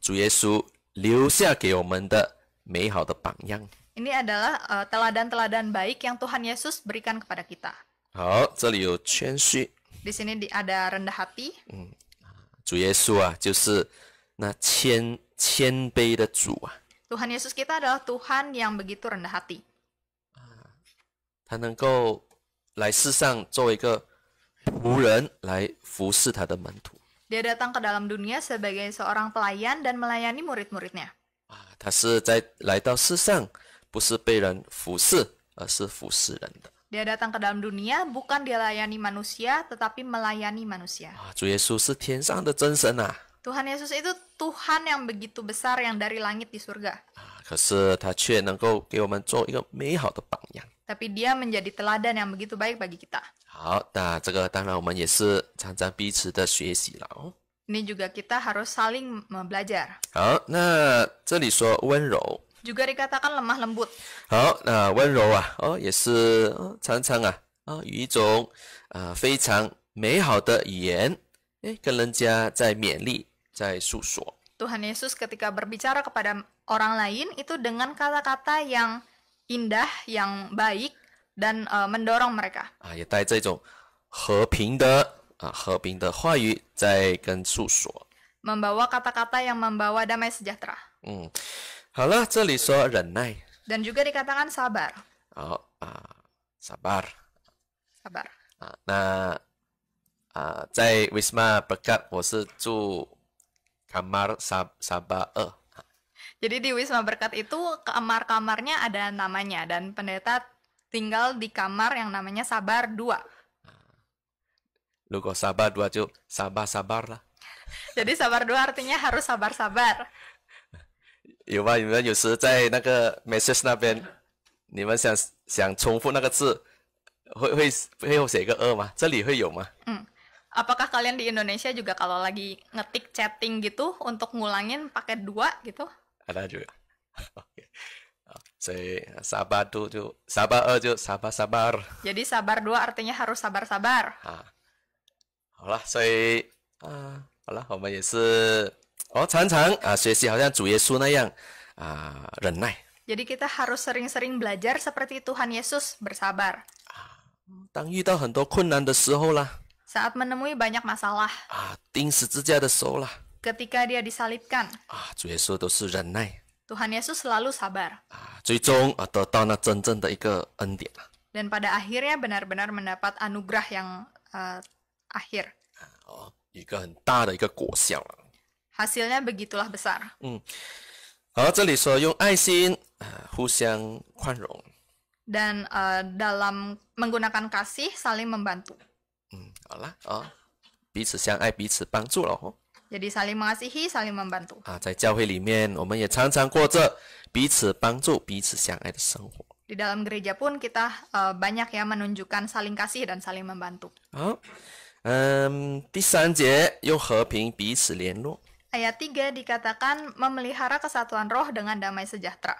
主耶稣留下给我们的美好的榜样。 Ini adalah teladan-teladan baik yang Tuhan Yesus berikan kepada kita. 好，这里有谦虚， Di sini ada rendah hati. 主耶稣就是那谦卑的主啊， Tuhan Yesus kita adalah Tuhan yang begitu rendah hati. 他能够来世上作为一个仆人来服侍他的门徒 Dia datang ke dalam dunia sebagai seorang pelayan dan melayani murid-muridnya. 他是来到世上，不是被人服侍，而是服侍人的。 Dia datang ke dalam dunia bukan dia layani manusia, tetapi melayani manusia. 主耶稣是天上的真神啊， Tuhan Yesus itu Tuhan yang begitu besar yang dari langit di surga. 可是他却能够给我们做一个美好的榜样。 Tapi dia menjadi teladan yang begitu baik bagi kita. 好，那这个当然我们也是常常彼此的学习了哦。 Ini juga kita harus saling belajar. 好，那这里说温柔， Juga dikatakan lemah lembut. 好，那温柔也是常常以一种非常美好的语言，跟人家在勉励，在诉说。 Tuhan Yesus ketika berbicara kepada orang lain itu dengan kata-kata yang indah, yang baik, dan mendorong mereka. 也带这种和平的话语在跟诉说。 Membawa kata-kata yang membawa damai sejahtera. 好了，这里说忍耐， Dan juga dikatakan sabar. 好sabar Sabar. 那在 Wisma Berkat 我是住 kamar Sabah 2。 Jadi di Wisma Berkat itu kamar-kamarnya ada namanya dan pendeta tinggal di kamar yang namanya Sabar 2. 如果Sabah 2就Sabah 啦。Jadi sabar dua artinya harus sabar-sabar. 有吗？你们有时在那个 message 那边，你们想重复那个字，会有写一个2吗？这里会有吗？ Apakah kalian di Indonesia juga kalau lagi ngetik chatting gitu untuk ngulangin pakai 2 gitu? Ada juga. Oke. 所以sabar tu就sabar 2就 sabar。 Jadi sabar dua artinya harus sabar-sabar. 好了，所以好了，我们也是常常学习好像主耶稣那样忍耐。 Jadi kita harus sering-sering belajar seperti Tuhan Yesus bersabar. 当遇到很多困难的时候啦， Saat menemui banyak masalah, 钉十字架的时候啦， ketika dia disalibkan, 主耶稣都是忍耐 Tuhan Yesus selalu sabar. 最终得到那真正的一个恩典 Dan pada akhirnya benar-benar mendapat anugerah yang akhir. 一个很大的一个果效了。 Hasilnya begitulah besar. 好，这里说用爱心互相宽容。 Dan dalam menggunakan kasih saling membantu. 好啦彼此相爱，彼此帮助了Jadi saling mengasihi, saling membantu. 在教会里面，我们也常常过着彼此帮助、彼此相爱的生活。 Di dalam gereja pun kita banyak ya menunjukkan saling kasih dan saling membantu. 好，第3节用和平彼此联络。 Ayat 3 dikatakan memelihara kesatuan roh dengan damai sejahtera.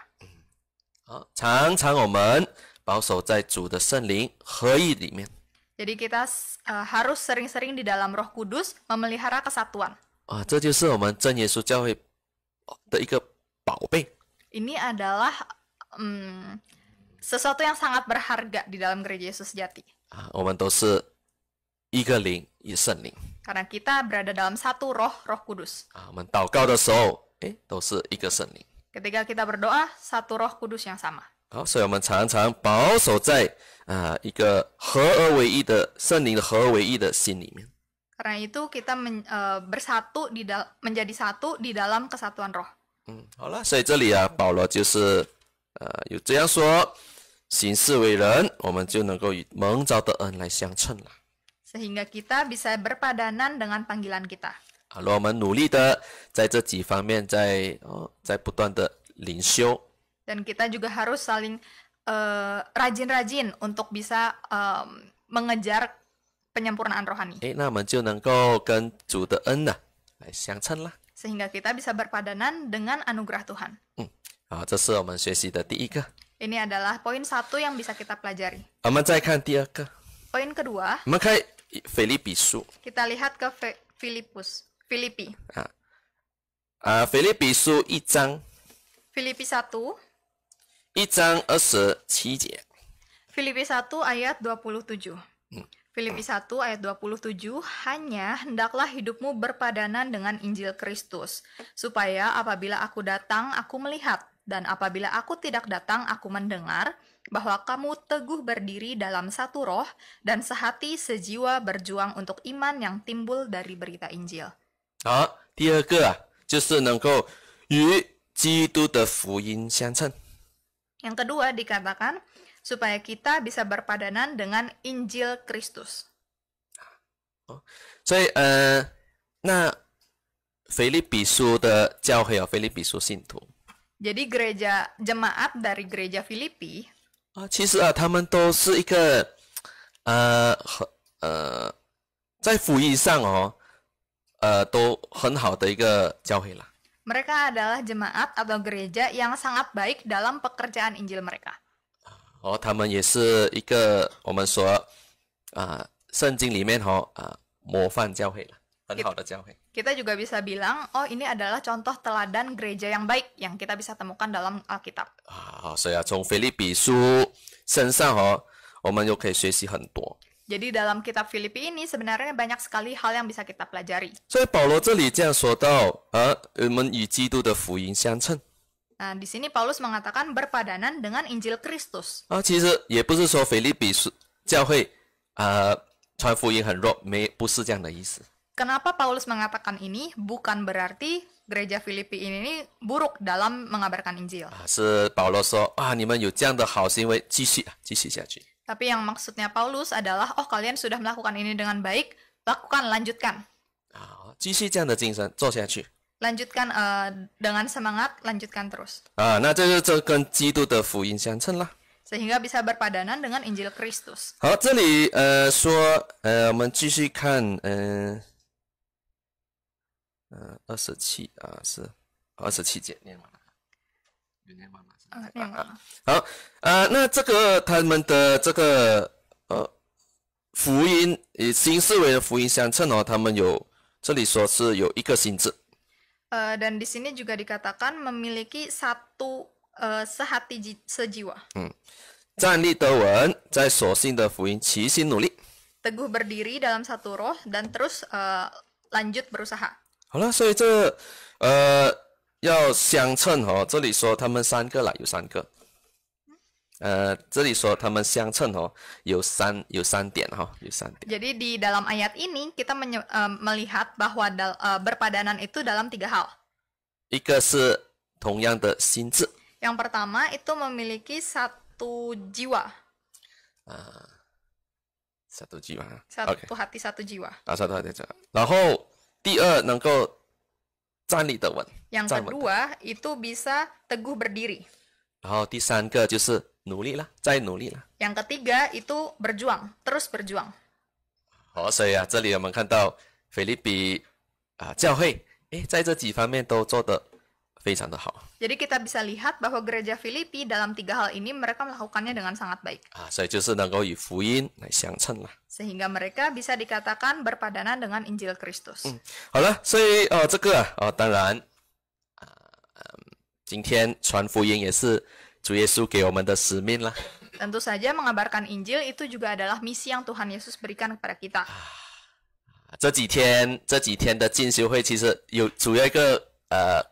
常常我们保守在主的圣灵合一里面。 Jadi kita harus sering-sering di dalam Roh Kudus memelihara kesatuan. 这就是我们真耶稣教会的一个宝贝。 Ini adalah sesuatu yang sangat berharga di dalam gereja Yesus Sejati. 我们都是一个灵，一圣灵。 Karena kita berada dalam satu roh, Roh Kudus. 我们祷告的时候，都是一个圣灵。 Ketika kita berdoa, satu Roh Kudus yang sama. 好，所以我们常常保守在一个合而为一的圣灵的合而为一的心里面。 Karena itu kita bersatu menjadi satu di dalam kesatuan roh. 好了，所以这里保罗就是有这样说，行事为人，我们就能够与蒙召的恩来相称了。 Sehingga kita bisa berpadanan dengan panggilan kita. 如果我们努力的在这几方面在不断的灵修。 Dan kita juga harus saling rajin-rajin untuk bisa mengejar penyempurnaan rohani. 那我们就能够跟主的恩来相称啦。 Sehingga kita bisa berpadanan dengan anugerah Tuhan. 好，这是我们学习的第一个。 Ini adalah poin 1 yang bisa kita pelajari. 我们再看第二个， Poin kedua, 我们看腓立比书 kita lihat ke Filipi. 腓立比书1章 Filipi 1, 1章27节。 Filipi 1 ayat 27. Filipi 1 ayat 27, hanya hendaklah hidupmu berpadanan dengan Injil Kristus, supaya apabila aku datang, aku melihat, dan apabila aku tidak datang, aku mendengar, bahwa kamu teguh berdiri dalam satu roh, dan sehati sejiwa berjuang untuk iman yang timbul dari berita Injil. 好，第二个就是能够与基督的福音相称。 Yang kedua dikatakan, supaya kita bisa berpadanan dengan Injil Kristus. 所以那腓立比书的教会腓立比书信徒 Jadi gereja jemaat dari gereja Filipi 其实他们都是一个在福音上都很好的一个教会啦。 mereka adalah jemaat atau gereja yang sangat baik dalam pekerjaan Injil mereka. 他们也是一个我们说圣经里面模范教会了，很好的教会。 Kita juga bisa bilang, oh ini adalah contoh teladan gereja yang baik yang kita bisa temukan dalam Alkitab. 所以从腓立比书身上我们就可以学习很多。 Jadi dalam kitab Filipi ini sebenarnya banyak sekali hal yang bisa kita pelajari. 所以保罗这里这样说到我们与基督的福音相称。 Nah, di sini Paulus mengatakan berpadanan dengan Injil Kristus. 其实也不是说腓立比教会传福音很弱，不是这样的意思。 Kenapa Paulus mengatakan ini? Bukan berarti gereja Filipi ini buruk dalam mengabarkan Injil. 是保罗说你们有这样的好行为，继续下去。 Tapi yang maksudnya Paulus adalah, oh kalian sudah melakukan ini dengan baik, lakukan, lanjutkan. 继续这样的精神做下去 Lanjutkan dengan semangat, lanjutkan terus. 啊。那这跟基督的福音相称啦。 Sehingga bisa berpadanan dengan Injil Kristus. 好，这里说我们继续看27啊是27节念完了，有念完吗？念完了。好那这个他们的这个福音以新思维的福音相称哦，他们有这里说是有一个心智。 Dan di sini juga dikatakan memiliki satu sehati sejiwa. 站立得稳，在所信的福音齐心努力。 Teguh berdiri dalam satu roh dan terus lanjut berusaha. 好了，所以这要相称哦，这里说他们3个啦，有3个。这里说他们相称哦，有三点哈，有3点。 Jadi di dalam ayat ini kita melihat bahwa berpadanan itu dalam 3 hal. 一个是同样的心智， Yang pertama itu memiliki satu jiwa, satu jiwa。 satu hati satu jiwa. satu hati jiwa。然后第二能够站立得稳， Yang kedua itu bisa teguh berdiri. 然后第3个就是努力啦，再努力啦。 Yang ketiga itu berjuang, terus berjuang. 好，所以啊，这里我们看到腓立比教会，在这几方面都做得非常的好。 Jadi kita bisa lihat bahwa gereja Filipi dalam 3 hal ini mereka melakukannya dengan sangat baik. 所以就是能够以福音来相称啦。 Sehingga mereka bisa dikatakan berpadanan dengan Injil Kristus. 好了，所以这个当然今天传福音也是主耶稣给我们的使命啦。 Tentu saja mengabarkan Injil itu juga adalah misi yang Tuhan Yesus berikan kepada kita. 这几天的进修会其实有主要一个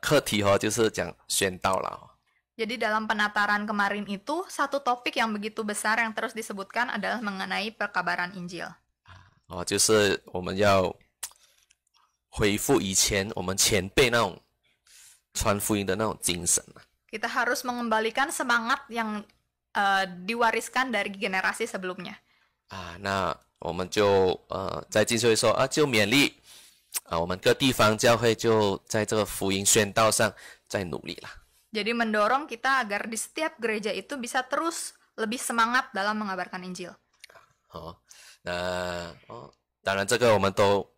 课题就是讲宣道啦。 Jadi dalam penataran kemarin itu satu topik yang begitu besar yang terus disebutkan adalah mengenai perkabaran Injil. 就是我们要恢复以前我们前辈那种传福音的那种精神。 Kita harus mengembalikan semangat yang diwariskan dari generasi sebelumnya. 那我们就在进修会说就勉励我们各地方教会就在这个福音宣道上再努力啦。 Jadi mendorong kita agar di setiap gereja itu bisa terus lebih semangat dalam mengabarkan Injil. 当然这个我们都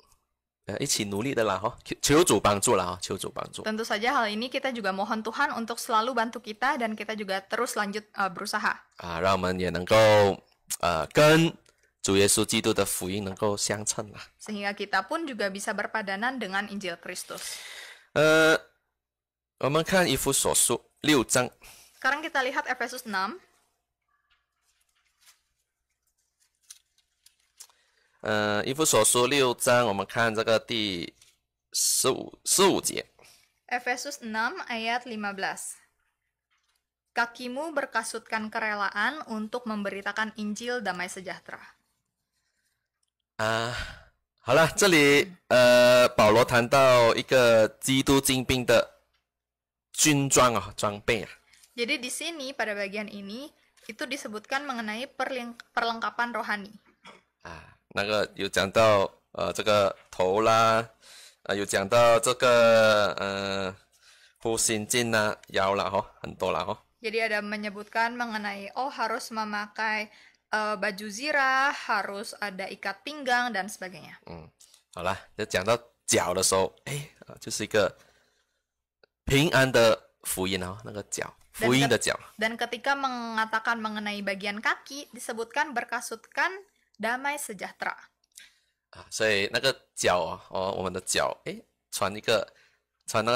一起努力的啦求主帮助啦求主帮助。 Tentu saja hal ini kita juga mohon Tuhan untuk selalu bantu kita dan kita juga terus lanjut berusaha. 让我们也能够跟主耶稣基督的福音能够相称啦。 Sehingga kita pun juga bisa berpadanan dengan Injil Kristus. 我们看以弗所书6章。 Sekarang kita lihat Efesus 6. 以弗所书6章，我们看这个第15节。 Efesus 6 ayat 15. Kakimu berkasutkan kerelaan untuk memberitakan Injil damai sejahtera. 好了，这里保罗谈到一个基督精兵的军装装备。 Jadi di sini pada bagian ini itu disebutkan mengenai perlengkapan rohani. 那个有讲到这个头啦，有讲到这个护心镜啦、腰啦很多啦Jadi ada menyebutkan mengenai harus memakai baju zirah, harus ada ikat pinggang dan sebagainya. 好啦，就讲到脚的时候，就是一个平安的福音那个脚，福音的脚。 Dan ketika mengatakan mengenai bagian kaki disebutkan berkasutkan damai sejahtera. 所以那个脚我们的脚穿那个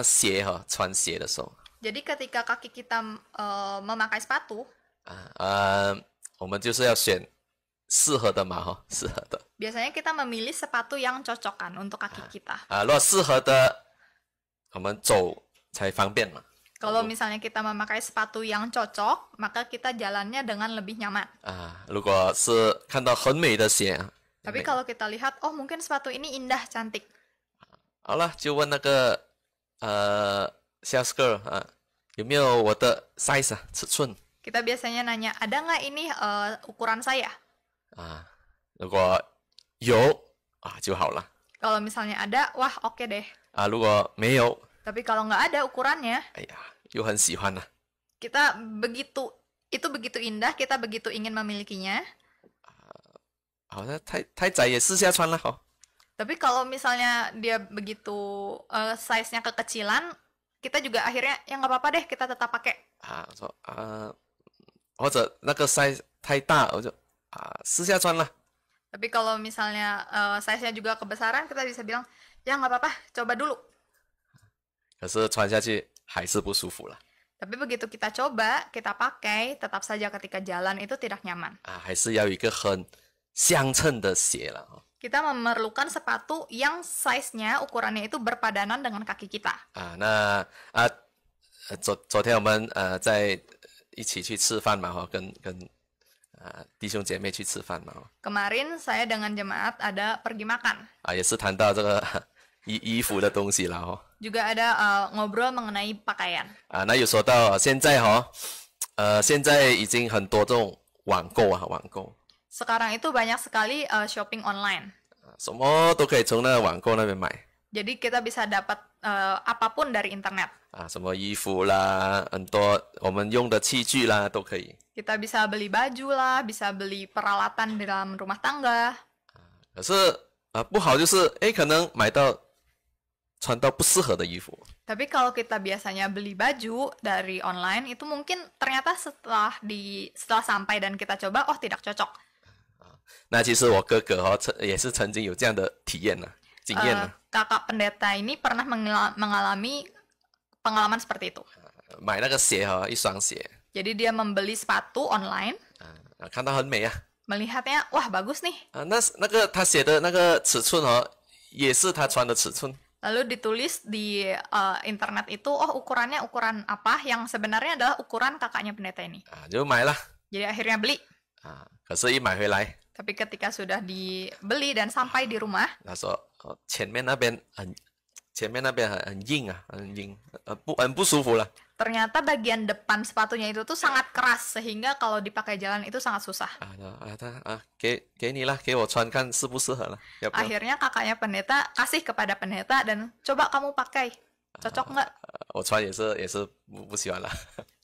鞋穿鞋的时候， Jadi ketika kaki kita memakai sepatu, 我们就是要选适合的嘛适合的。 biasanya kita memilih sepatu yang cocokkan untuk kaki kita. 如果适合的，我们走才方便嘛。 Kalau misalnya kita memakai sepatu yang cocok, maka kita jalannya dengan lebih nyaman. 如果是看到很美的鞋， Tapi kalau kita lihat, mungkin sepatu ini indah, cantik. 好了，就问那个sales girl 有没有我的 size 尺寸？ Kita biasanya nanya, ada nggak ini ukuran saya? 如果有就好了。Kalau misalnya ada, wah oke deh. 啊，如果没有， Tapi kalau nggak ada ukurannya, 哎呀，又很喜欢呐、 kita itu begitu indah, kita begitu ingin memilikinya. 好，那太窄也试下穿了，好。 Tapi kalau misalnya dia begitu size-nya kekecilan, kita juga akhirnya ya nggak apa-apa deh, kita tetap pakai. 啊，我说或者那个 size 太大，我就试下穿了。 Tapi kalau misalnya size-nya juga kebesaran, kita bisa bilang, ya nggak apa-apa, coba dulu. 可是穿下去还是不舒服了 Tapi begitu kita coba, kita pakai, tetap saja ketika jalan itu tidak nyaman. 啊，还是要有一个很相称的鞋了哦 Kita memerlukan sepatu yang size-nya, ukurannya itu berpadanan dengan kaki kita. 啊。那昨天我们在一起去吃饭嘛哈，跟弟兄姐妹去吃饭嘛哈 Kemarin saya dengan jemaat ada pergi makan. 啊，也是谈到这个衣服的东西了哈 Juga ada ngobrol mengenai pakaian. 啊。那有说到现在哈，现在已经很多这种网购啊，网购。 Sekarang itu banyak sekali shopping online. 什么都可以从那网购那边买 Jadi kita bisa dapat apapun dari internet. 啊，什么衣服啦，很多我们用的器具啦都可以。 Kita bisa beli baju lah, bisa beli peralatan di dalam rumah tangga. 可是不好就是可能买到穿到不适合的衣服 Tapi kalau kita biasanya beli baju dari online, itu mungkin ternyata setelah sampai dan kita coba, oh tidak cocok. 那其实我哥哥也是曾经有这样的体验呢、经验呢、 Kakak pendeta ini pernah mengalami pengalaman seperti itu. 买那个鞋一双鞋 Jadi dia membeli sepatu online, 看到很美啊 melihatnya, wah bagus nih. 那个他写的那个尺寸也是他穿的尺寸 Lalu ditulis di internet itu, oh ukurannya ukuran apa yang sebenarnya adalah ukuran kakaknya pendeta ini. 就买了 Jadi akhirnya beli. 可是一买回来 Tapi ketika sudah dibeli dan sampai di rumah, 他说前面那边很硬啊，很硬，很不舒服了 ternyata bagian depan sepatunya itu tuh sangat keras sehingga kalau dipakai jalan itu sangat susah. 给你了，给我穿看适不适合了，要不要？ Akhirnya kakaknya pendeta kasih kepada pendeta dan coba kamu pakai, cocok nggak? 我穿也是不喜欢了，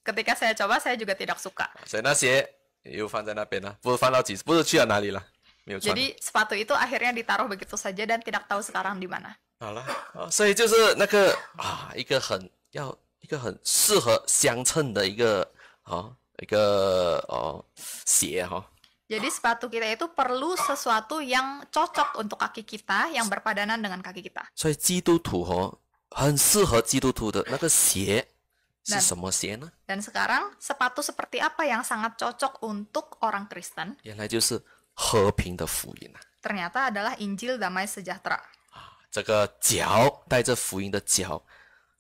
Ketika saya coba saya juga tidak suka. 所以那鞋又放在那边了，不是放到不是去了哪里了，没有穿。 Jadi sepatu itu akhirnya ditaruh begitu saja dan tidak tahu sekarang di mana. 好了，所以就是那个一个很适合相称的一个鞋哈。 Jadi sepatu kita itu perlu sesuatu yang cocok untuk kaki kita, yang berpadanan dengan kaki kita. 所以基督徒很适合基督徒的那个鞋是什么鞋呢？ Dan sekarang sepatu seperti apa yang sangat cocok untuk orang Kristen? 原来就是和平的福音啊！ Ternyata adalah Injil Damai Sejahtera. 这个脚带着福音的脚，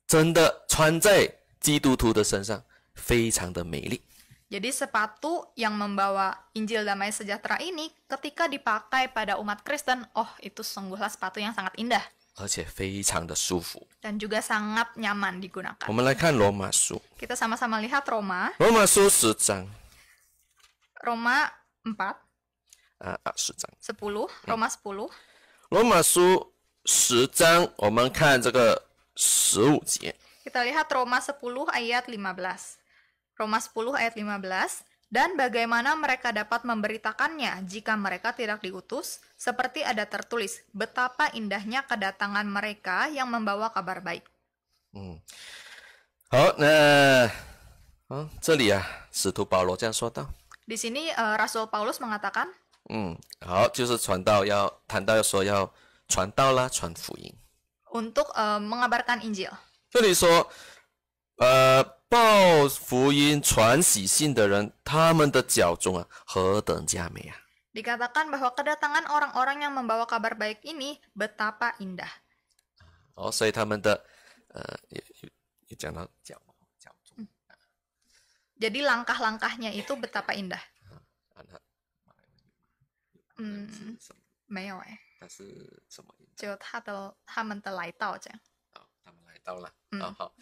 真的穿在基督徒的身上，非常的美丽。 Jadi sepatu yang membawa Injil Damai Sejahtera ini ketika dipakai pada umat Kristen, oh itu sungguhlah sepatu yang sangat indah 而且非常的舒服。 dan juga sangat nyaman 我 digunakan. 们来看罗马书， Kita sama-sama lihat Roma, 罗马书10章 Roma 4, 10章， 10, Roma 10. 罗马书10章，我们看这个15节。 Kita lihat Roma 10 ayat 15. Roma 10 ayat 15. Dan bagaimana mereka dapat memberitakannya jika mereka tidak diutus? Seperti ada tertulis, betapa indahnya kedatangan mereka yang membawa kabar baik. 好，那这里使徒保罗这样说道。 Di sini Rasul Paulus mengatakan, 好，就是谈到说要传道啦，传福音。 untuk mengabarkan Injil. 这里说，报福音、传喜信的人，他们的脚中何等佳美啊！ Dikatakan bahwa kedatangan orang-orang yang membawa kabar baik ini betapa indah. 所以他们的也讲到脚中。 Jadi langkah-langkahnya itu betapa indah. 没有哎，但是什么？就他们的来到这样。他们来到了。好。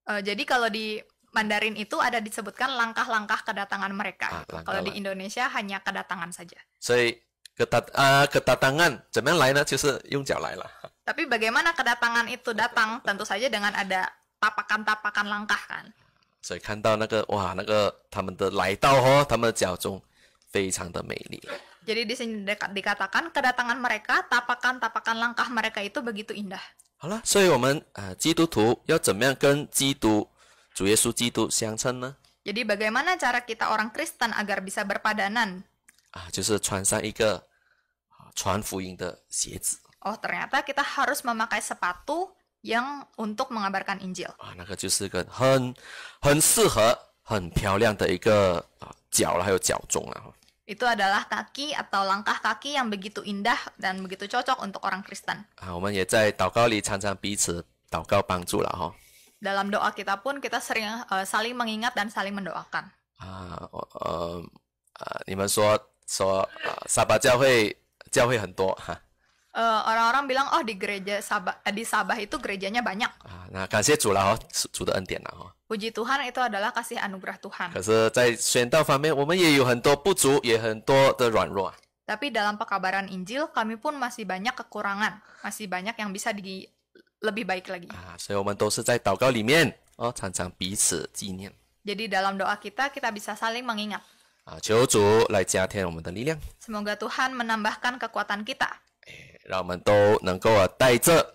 Jadi kalau di Mandarin itu ada disebutkan langkah-langkah kedatangan mereka. Gitu. langkah Kalau di Indonesia hanya kedatangan saja. 所以 kedatangan 怎么样来呢？就是用脚来了。 Tapi bagaimana kedatangan itu datang? Tentu saja dengan ada tapakan-tapakan langkah kan. 所以看到那个哇，那个他们的来到哦，他们的脚中非常的美丽。 Jadi di sini dikatakan kedatangan mereka, tapakan-tapakan langkah mereka itu begitu indah. 好了，所以我们基督徒要怎么样跟基督主耶稣基督相称呢？ Jadi bagaimana cara kita orang Kristen agar bisa berpadanan? 就是穿上一个传福音的鞋子。 Oh, ternyata kita harus memakai sepatu yang untuk mengabarkan Injil. 那个就是个很适合、很漂亮的一个脚了，还有脚中了。 Itu adalah kaki atau langkah kaki yang begitu indah dan begitu cocok untuk orang Kristen. 我们也在祷告里常常彼此祷告帮助了哈。 Dalam doa kita pun kita sering saling mengingat dan saling mendoakan. 你们说沙巴教会很多哈。 Orang-orang bilang oh di Sabah itu gerejanya banyak. 那感谢主了哈，主的恩典了哈。 Puji Tuhan itu adalah kasih anugerah Tuhan. 可是，在宣道方面，我们也有很多不足，也很多的软弱。 Tapi dalam pekabaran Injil kami pun masih banyak kekurangan, masih banyak yang bisa lebih baik lagi. 所以我们都是在祷告里面常常彼此纪念。 Jadi dalam doa kita bisa saling mengingat. 求主来加添我们的力量， Semoga Tuhan menambahkan kekuatan kita. 让我们都能够带着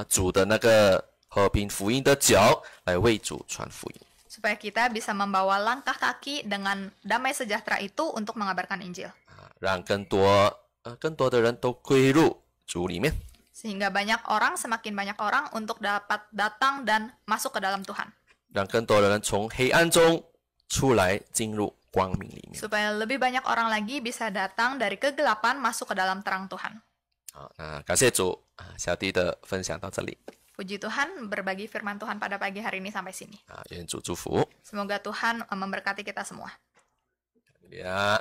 主的那个和平福音的脚来为主传福音。 Supaya kita bisa membawa langkah kaki dengan damai sejahtera itu untuk mengabarkan Injil. 让更多的人都归入主里面。 Sehingga semakin banyak orang untuk dapat datang dan masuk ke dalam Tuhan. 让更多的人从黑暗中出来，进入光明里面。 Supaya lebih banyak orang lagi bisa datang dari kegelapan masuk ke dalam terang Tuhan. 好，那感谢主小弟的分享到这里 Puji Tuhan, berbagi firman Tuhan pada pagi hari ini sampai sini. 愿主祝福。 Semoga Tuhan memberkati kita semua. Ya.